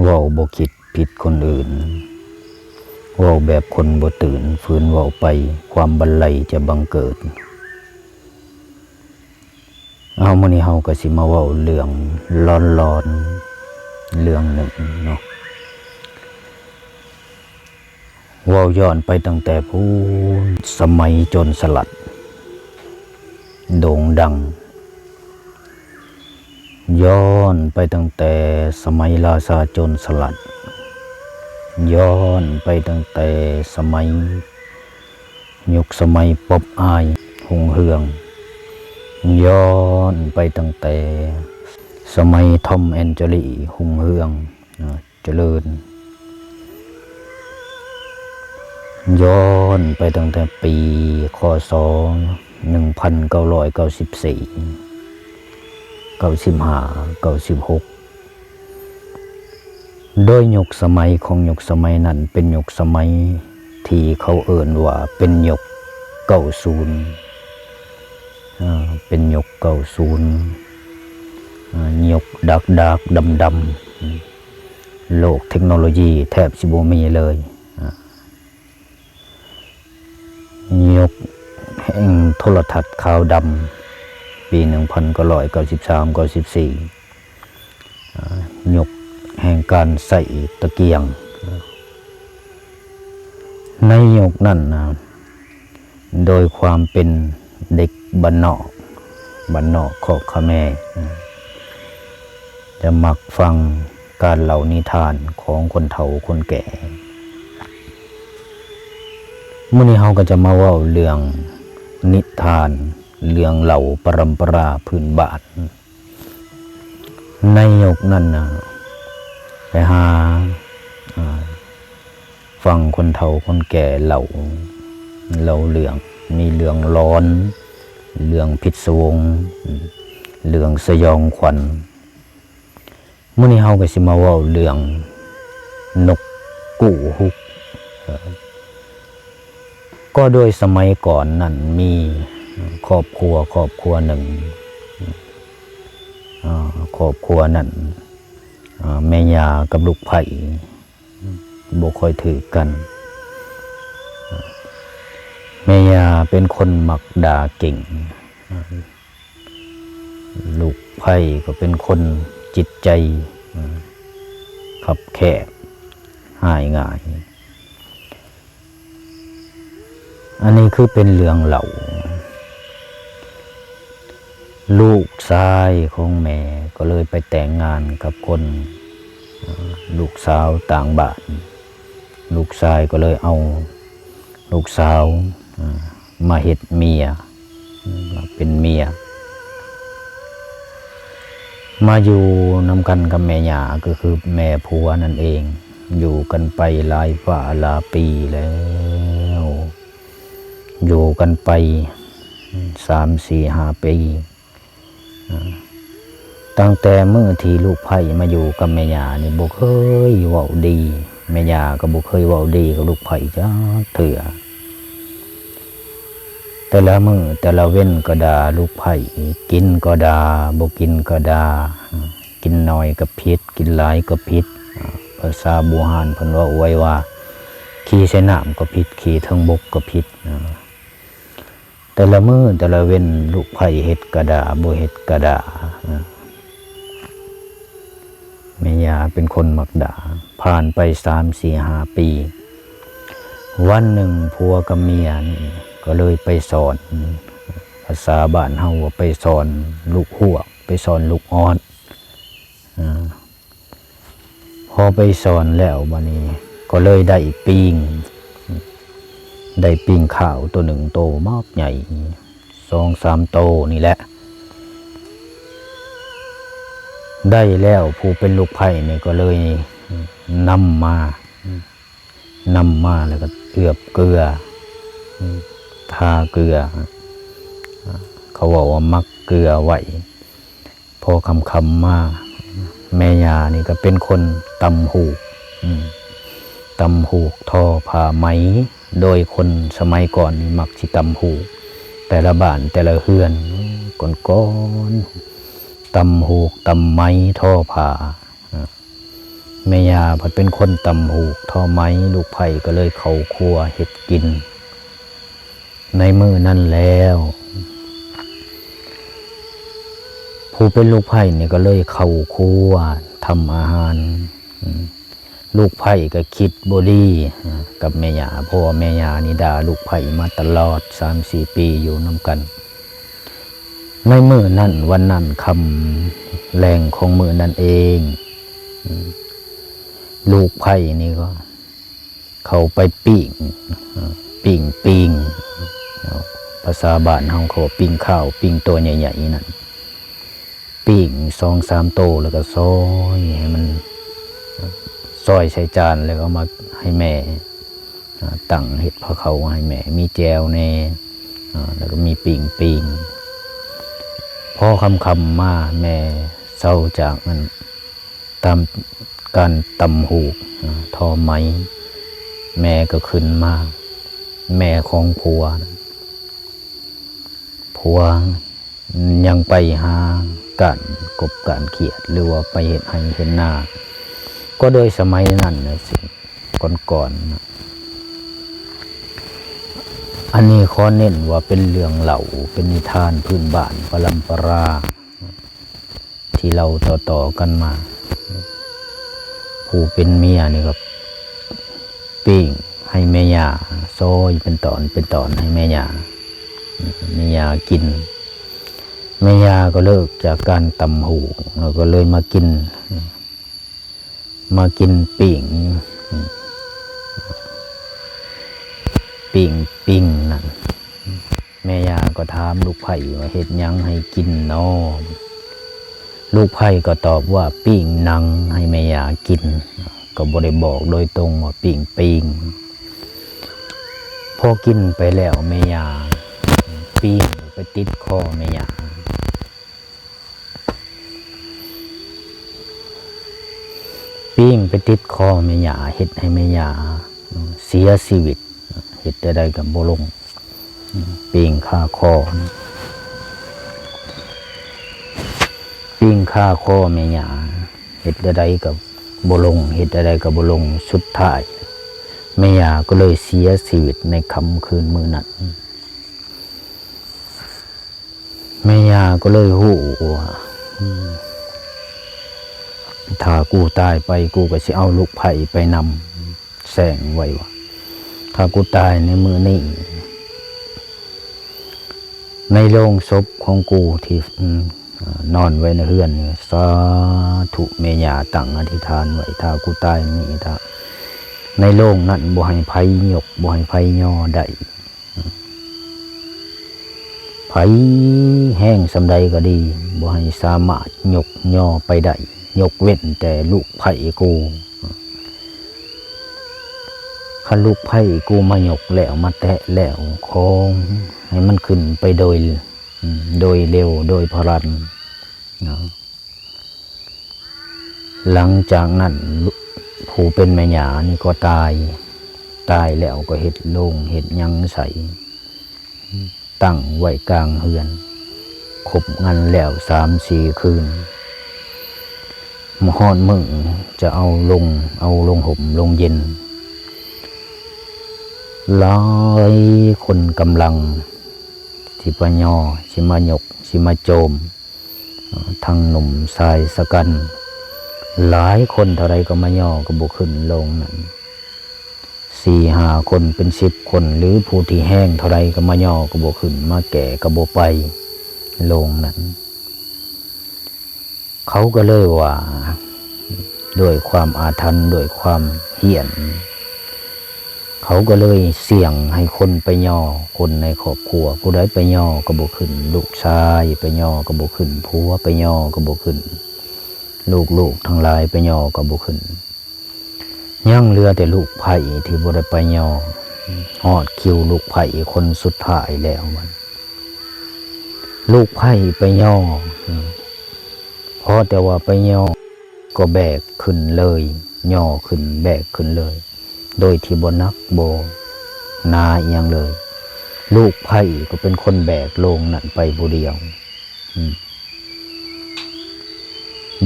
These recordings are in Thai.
เว้าบ่คิดผิดคนอื่นเว้าแบบคนบ่ตื่นฝืนเว้าไปความบันไลจะบังเกิดมื้อนี้เฮาก็สิมาเว้าเรื่องร้อนๆเรื่องหนึ่งเนาะเว้าย้อนไปตั้งแต่ผู้สมัยโจรสลัดโด่งดังย้อนไปตั้งแต่สมัยราชาโจรสลัดย้อนไปตั้งแต่สมัยยุคสมัยป๊อบอายหงเฮืองย้อนไปตั้งแต่สมัยทอมแอนเจลี่หงเฮืองเจริญย้อนไปตั้งแต่ปีคศ1994 95 96โดยยุคสมัยของยุคสมัยนั้นเป็นยุคสมัยที่เขาเอ่นว่าเป็นยุค90เป็นยุค90ยุคดักดำโลกเทคโนโลยีแทบสิบ่มีเลยยุคแห่งโทรทัศน์ขาวดำปี1993 94ยุคแห่งการใส่ตะเกียงในยุคนั้นโดยความเป็นเด็กบ้านนอกขอกขะแม่จะมักฟังการเล่านิทานของคนเฒ่าคนแก่มื้อนี้เฮาก็จะมาเว้าเรื่องนิทานเรื่องเล่าปรัมปราพื้นบ้านในยุคนั้นไปหาฟังคนเฒ่าคนแก่เล่าเรื่องมีเรื่องร้อนเรื่องพิศวงเรื่องสยองขวัญมื้อนี้เฮาก็สิมาเว้าเรื่องนกกู้ฮุกก็โดยสมัยก่อนนั้นมีครอบครัวหนึ่งครอบครัวนั้นแม่ย่ากับลูกไผ่บ่ค่อยถือกันแม่ย่าเป็นคนมักด่าเก่งลูกไผ่ก็เป็นคนจิตใจคับแคบหายง่ายอันนี้คือเป็นเรื่องเล่าลูกชายของแม่ก็เลยไปแต่งงานกับคนลูกสาวต่างบ้านลูกชายก็เลยเอาลูกสาวมาเฮ็ดเมียเป็นเมียมาอยู่นำกันกับแม่ย่าก็คือแม่ผัวนั่นเองอยู่กันไปหลายฝ่าหลายปีแล้วอยู่กันไป3-4-5 ปีตั้งแต่เมื่อที่ลูกไผ่มาอยู่กับแม่ย่านี่บ่เคยเว้าดีแม่ย่าก็บ่เคยเว้าดีกับลูกไผ่จักเทื่อแต่ละมื้อแต่ละเว้นก็ด่าลูกไผ่กินก็ด่าบ่กินก็ด่ากินน้อยก็ผิดกินหลายก็ผิดภาษาโบราณเพิ่นว่าไว้ว่าขี่ใส่น้ำก็ผิดขี่เทิงบกก็ผิดแต่ละมื้อแต่ละเว้นลูกไผ่เฮ็ดก็ด่าบ่เฮ็ดก็ด่าแม่ย่าเป็นคนมักด่าผ่านไป3-4-5 ปีวันหนึ่งผัวกับเมียนี่ก็เลยไปสอนภาษาบ้านเฮาว่าไปสอนลูกฮวกไปสอนลูกออดพอไปสอนแล้วบัดนี้ก็เลยได้ปิ้งข้าวตัวหนึ่งโตมากใหญ่ 2-3 โตนี่แหละได้แล้วผู้เป็นลูกไผ่เนี่ยก็เลยนำมาแล้วก็เอือบเกลือทาเกลือเขาบอกว่ามักเกลือไว้พอคำมาแม่ย่านี่ก็เป็นคนตำหูกทอผ้าไหมโดยคนสมัยก่อนนี่มักสิตำหูกแต่ละบ้านแต่ละเฮือนก่อนตำหูกตำไหมทอผ้า แม่ยาผัดเป็นคนตำหูกทอไม้ลูกไผ่ก็เลยเข้าครัวเฮ็ดกินในมื้อนั้นแล้วผู้เป็นลูกไผ่เนี่ยก็เลยเข้าครัวทำอาหารลูกไผ่ก็คิดบ่ดีกับแม่ยาเพราะว่าแม่ยานี่ด่าลูกไผ่มาตลอด 3-4 ปีอยู่นำกันในมื้อนั้นวันนั้นคำแรงของมื้อนั้นเองลูกไผ่นี่ก็เขาไปปิ้งภาษาบ้านเฮาเขาปิ้งข้าวปิ้งตัวใหญ่ๆนั่นปิ้ง 2-3 โตแล้วก็ซอยให้มันซอยใส่จานแล้วก็มาให้แม่ตั้งเห็ดพะเขาให้แม่มีแจวแน่แล้วก็มีปิ้งพอคำมาแม่เศร้าจากนั้นตามการตำหูกทอไม้แม่ก็ขึ้นมาแม่ของผัวยังไปหาการกบการเขียดหรือว่าไปเห็นให้เห็นหน้าก็โดยสมัยนั้นนะสิก่อนอันนี้ขอเน้นว่าเป็นเรื่องเล่าเป็นนิทานพื้นบ้านปรัมปราที่เราต่อกันมาผู้เป็นเมียนี่ก็ปิ้งให้แม่ยาซอยเป็นตอนให้แม่ยากินแม่ยาก็เลิกจากการตำหูแล้วก็เลยมากินปิ้งนั่นแม่ยาก็ถามลูกไผ่ว่าเฮ็ดหยังให้กินน้อลูกไผ่ก็ตอบว่าปิ้งหนังให้แม่ยากินก็บ่ได้บอกโดยตรงว่าปิ้งพอกินไปแล้วแม่ยาปิ้งไปติดคอแม่ยาปิ้งไปติดคอแม่ยาเฮ็ดให้แม่ยาเสียชีวิตเฮ็ดได้กับบ่ลงปิ้งฆ่าคอแม่ยาเฮ็ดได้กับบ่ลงเฮ็ดได้กับบ่ลงสุดท้ายแม่ยาก็เลยเสียชีวิตในค่ำคืนมื้อนั้นแม่ยาก็เลยฮู้ว่าถ้ากูตายไปกูก็สิเอาลูกไผ่ไปนำแสงไว้ว่าถ้ากูตายในมื้อนี้ในโรงศพของกูที่นอนไว้ในเฮือนสาธุแม่ย่าตั้งอธิษฐานไว้ถ้ากูตายนี่ถ้าในโรงนั้นบ่ให้ไผยกบ่ให้ไผย่อได้ไผแห้งสำใดก็ดีบ่ให้สามารถยกย่อไปได้ยกเว้นแต่ลูกไผ่กูคันลูกไผ่กูมายกแล้วมาแตะแล้วคงให้มันขึ้นไปโดยเร็วโดยพลันหลังจากนั้นผู้เป็นแม่ย่านี่ก็ตายแล้วก็เฮ็ดโลงเฮ็ดหยังใส่ตั้งไว้กลางเฮือนครบงานแล้ว 3-4 คืนฮอดมื้อจะเอาลงห่มลงเย็นหลายคนกำลังสิมาย่อสิมายกสิมาโจมทั้งหนุ่มชายสกันหลายคนเท่าไรก็มาย่อก็บ่ขึ้นลงนั้น 4-5 คนเป็น10 คนหรือผู้ที่แห้งเท่าไรก็มาย่อก็บ่ขึ้นมาแก่ก็บ่ไปลงนั้นเขาก็เลยว่าด้วยความอาถรรพ์ด้วยความเหี้ยนเขาก็เลยเสี่ยงให้คนไปย่อคนในครอบครัวผู้ใดไปย่อก็บ่ขึ้นลูกชายไปย่อก็บ่ขึ้นผัวไปย่อก็บ่ขึ้นลูกทั้งหลายไปย่อก็บ่ขึ้นยังเหลือแต่ลูกไผ่ที่บ่ได้ไปย่อฮอดคิวลูกไผ่คนสุดท้ายแล้วมันลูกไผ่ไปย่อพอแต่ว่าไปย่อก็แบกขึ้นเลยย่อขึ้นแบกขึ้นเลยโดยที่บ่นักบ่นาอีหยังเลยลูกไผ่ก็เป็นคนแบกโลงนั่นไปผู้เดียว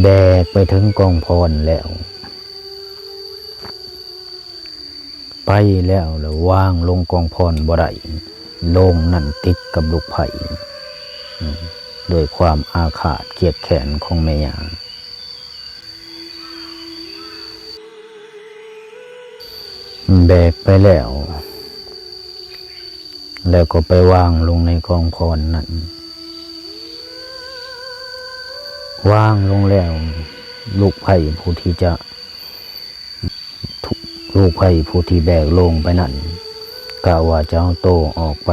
แบกไปถึงกองพรแล้ว ไปแล้ววางลงกองพรบ่ได้โลงนั่นติดกับลูกไผ่โดยความอาฆาตเกลียดแค้นของแม่ย่าแบกไปแล้วก็ไปวางลงในกองพรนั้นวางลงแล้วลูกไผ่ผู้ที่จะลูกไผ่ผู้ที่แบกลงไปนั่นกล่าวว่าจะเอาโตออกไป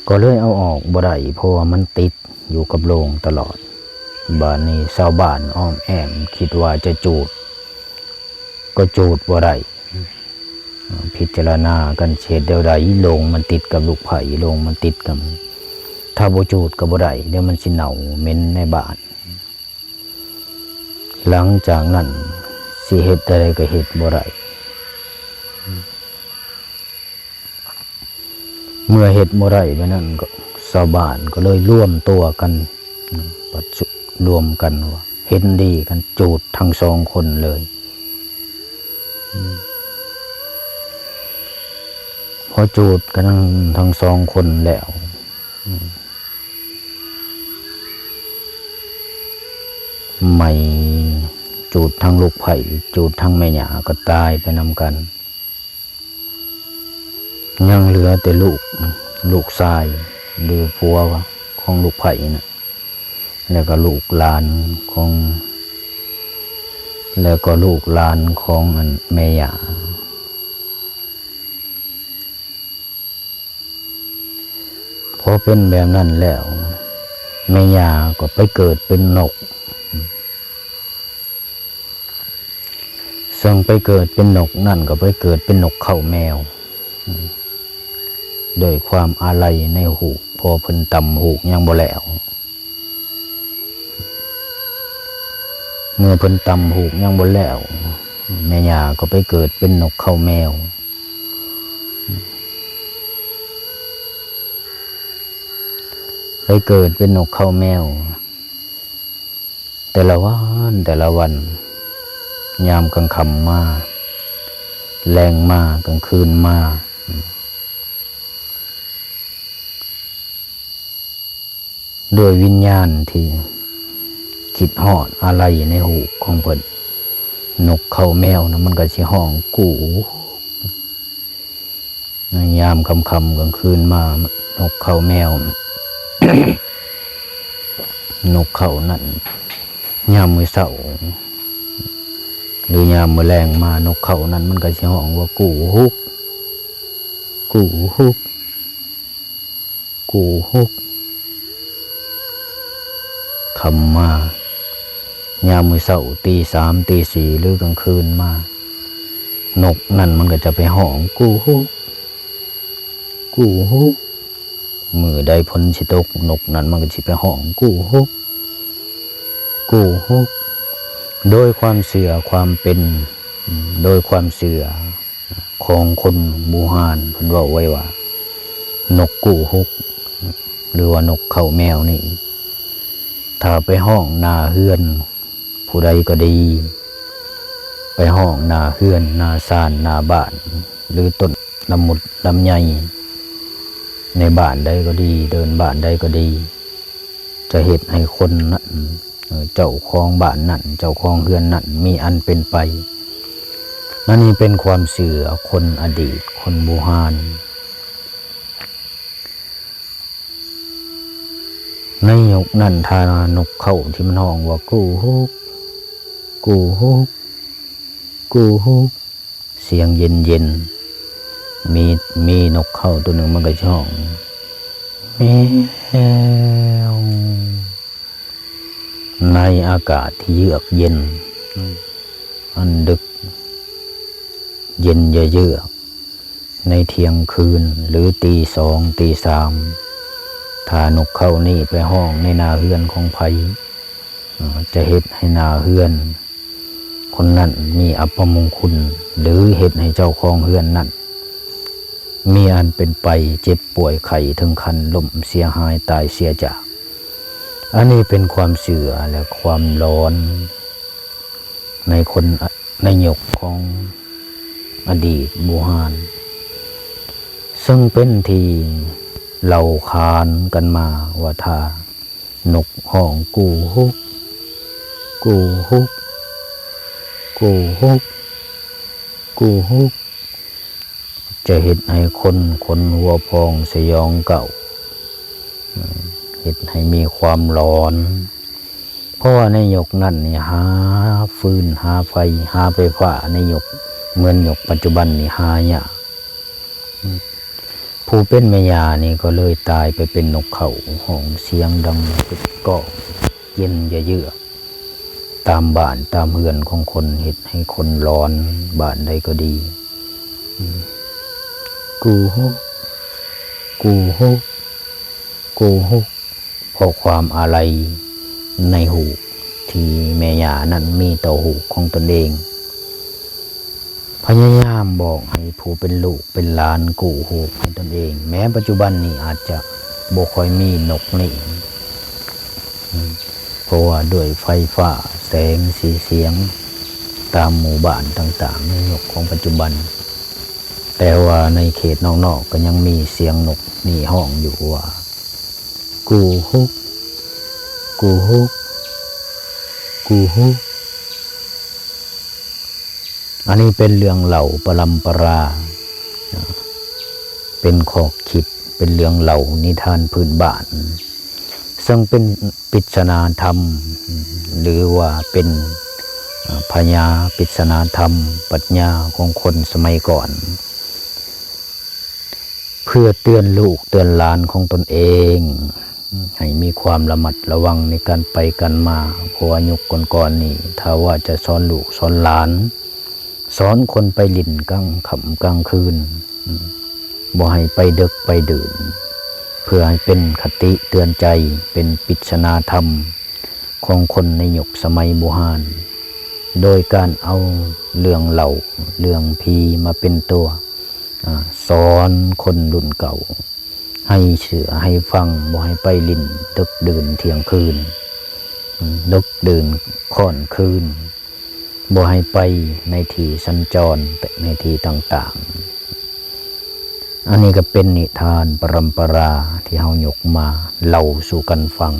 ก็เลยเอาออกบ่ได้เพราะว่ามันติดอยู่กับโลงตลอดบ้านนี้ชาวบ้านอ้อมแอมคิดว่าจะจูดก็จูดบ่ได้พิจารณากันเฉดเดียวใดโลงมันติดกับลูกไผ่โลงมันติดกับถ้าบ่จูดก็บ่ได้เดี๋ยวมันสิเน่าเหม็นในบ้านหลังจากนั้นสิเฮ็ดอะไรก็เฮ็ดบ่ได้เมื่อเฮ็ดบ่ได้ไปนั้นก็ชาวบ้านก็เลยร่วมตัวกันรวมกันว่าเห็นดีกันจูดทั้งสองคนเลยพอจูดกันทั้งสองคนแล้วไม่จูดทั้งลูกไผ่จูดทั้งแม่หญ้าก็ตายไปนำกันยังเหลือแต่ลูกชายหรือผัวของลูกไผ่นะแล้วก็ลูกหลานของอันแม่หญ้าพอเป็นแบบนั้นแล้วแม่หญ้าก็ไปเกิดเป็นนกซึ่งไปเกิดเป็นนกนั่นก็ไปเกิดเป็นนกเข้าแมวโดยความอาลัยในหูกพอเพิ่นตำหูกยังบ่แล้วเมื่อเพิ่นตำหูกยังบ่แล้วแม่ย่าก็ไปเกิดเป็นนกเข้าแมวไปเกิดเป็นนกเข้าแมวแต่ละวันยามกลางค่ำมาแรงมากลางคืนมาด้วยวิญญาณที่คิดฮอดอะไรในหูของเพิ่นนกเข้าแมวนะมันก็สิห้องกูยามค่ำกลางคืนมานกเข้าแมว นกเข้านั่นยามมื้อเช้าหรือยามมื้อแลงมานกเข้านั้นมันก็สิห้องว่ากูฮุกกูฮุกกูฮุกคำมายามมื้อเช้าตีสามตีสี่หรือกลางคืนมานกนั่นมันก็จะไปห้องกูฮุกกูฮุกมือใดฝนสิตกนกนั้นมันก็สิไปห้องกูฮุกกูฮุกโดยความเชื่อความเป็นโดยความเชื่อของคนบูฮานเพิ่นเว้าไว้ว่านกกูฮุกหรือว่านกเข้าแมวนี่ถ้าไปห้องนาเฮือนผู้ใดก็ดีไปห้องนาเฮือนนาซานนาบ้านหรือต้นลำมุดลำไยในบ้านใดก็ดีเดินบ้านใดก็ดีจะเฮ็ดให้คนนั้นเจ้าของบ้านนั่นเจ้าของเฮือนนั่นมีอันเป็นไปนั่นนี่เป็นความเชื่อคนอดีตคนโบราณในยุคนั้นทานกเข้าที่มันห้องว่ากูฮุกกูฮุกกูฮุกเสียงเย็นมีนกเข้าตัวหนึ่งมันก็ห้องแมวในอากาศที่เยือกเย็นอันดึกเย็นเยือกในเที่ยงคืนหรือตีสองตีสามถ้านกเข้านี่ไปห้องในนาเฮือนของไผจะเฮ็ดให้นาเฮือนคนนั้นมีอัปมงคลหรือเฮ็ดให้เจ้าของเฮือนนั้นมีอันเป็นไปเจ็บป่วยไข้ถึงขั้นล้มเสียหายตายเสียจากอันนี้เป็นความเชื่อและความร้อนในคนในยุคของ อดีตโบราณซึ่งเป็นที่เล่าขานกันมาว่าถ้านกห้องกูฮุกกูฮุกกูฮุกกูฮุกจะเห็นให้คนหัวพองสยองเก่าเห็นให้มีความร้อนเพราะว่าในหยกนั่นนี่หาฟืนหาไฟหาไฟฟ้าในหยกเหมือนหยกปัจจุบันนี่หายากผู้เป็นแม่ยานี่ก็เลยตายไปเป็นนกเขาห้องเสียงดังตึกก้องเย็นเยือกตามบ้านตามเฮือนของคนเห็ดให้คนร้อนบ้านใดก็ดีกูฮุกกูฮุกกูฮุกเพราะความอาลัยในหูที่แม่ยานั้นมีต่อหูของตนเองพยายามบอกให้ผู้เป็นลูกเป็นหลานกูหูให้ตนเองแม้ปัจจุบันนี้อาจจะบ่ค่อยมีนกนี่เพราะว่าด้วยไฟฟ้าแสงสีเสียงตามหมู่บ้านต่างๆในนกของปัจจุบันแต่ว่าในเขตนอกๆก็ยังมีเสียงนกนี่ห้องอยู่ว่ากูฮุกกูฮุกกูฮุกอันนี้เป็นเรื่องเล่าปรัมปราเป็นข้อคิดเป็นเรื่องเล่านิทานพื้นบ้านซึ่งเป็นปริศนาธรรมหรือว่าเป็นพญาปริศนาธรรมปรัชญาของคนสมัยก่อนเพื่อเตือนลูกเตือนหลานของตนเองให้มีความระมัดระวังในการไปกันมาเพราะว่ายุคก่อนๆนี่ถ้าว่าจะสอนลูกสอนหลานสอนคนไปลิ่นกลางค่ำกลางคืนบ่ให้ไปดึกไปดื่นเพื่อให้เป็นคติเตือนใจเป็นปริศนาธรรมของคนในยุคสมัยโบราณโดยการเอาเรื่องเล่าเรื่องผีมาเป็นตัวสอนคนรุ่นเก่าให้เชื่อให้ฟังบ่ให้ไปลิ่นดึกดื่นเที่ยงคืนดึกดื่นค่อนคืนบ่ให้ไปในที่สัญจรในที่ต่างๆอันนี้ก็เป็นนิทานปรัมปราที่เฮายกมาเล่าสู่กันฟัง